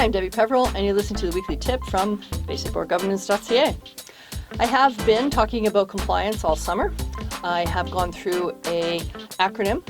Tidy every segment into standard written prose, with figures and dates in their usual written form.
I'm Debi Peverill, and you're listening to the weekly tip from basicboardgovernance.ca. I have been talking about compliance all summer. I have gone through an acronym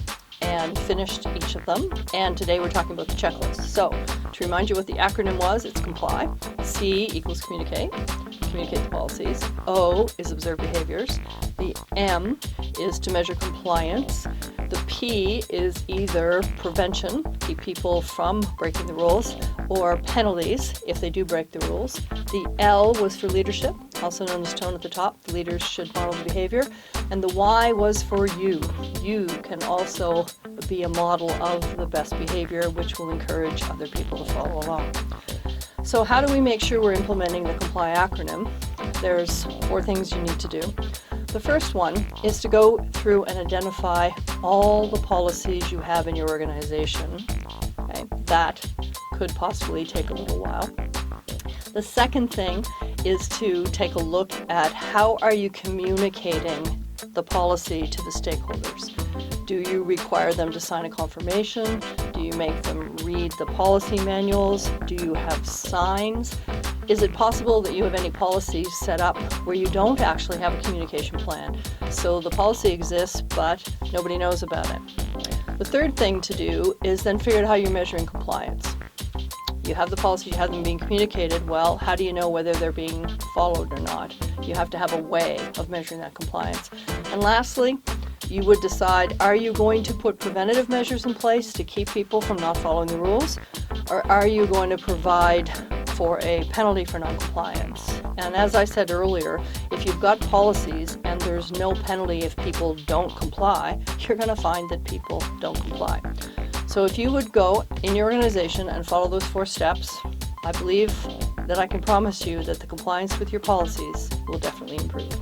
and finished each of them, and today we're talking about the checklist. So, to remind you what the acronym was, it's comply. C equals communicate the policies. O is observe behaviors. The M is to measure compliance. The P is either prevention, keep people from breaking the rules, or penalties if they do break the rules. The L was for leadership, also known as tone at the top. The leaders should model the behavior. And the Y was for you. You can also be a model of the best behavior, which will encourage other people to follow along. So how do we make sure we're implementing the comply acronym? There's 4 things you need to do. The first one is to go through and identify all the policies you have in your organization. Okay, that could possibly take a little while. The second thing is to take a look at how are you communicating the policy to the stakeholders. Do you require them to sign a confirmation? Do you make them read the policy manuals? Do you have signs? Is it possible that you have any policies set up where you don't actually have a communication plan? So the policy exists, but nobody knows about it. The third thing to do is then figure out how you're measuring compliance. You have the policies, you have them being communicated. Well, how do you know whether they're being followed or not? You have to have a way of measuring that compliance. And lastly, you would decide, are you going to put preventative measures in place to keep people from not following the rules? Or are you going to provide for a penalty for non-compliance? And as I said earlier, if you've got policies and there's no penalty if people don't comply, you're going to find that people don't comply. So if you would go in your organization and follow those 4 steps, I believe that I can promise you that the compliance with your policies will definitely improve.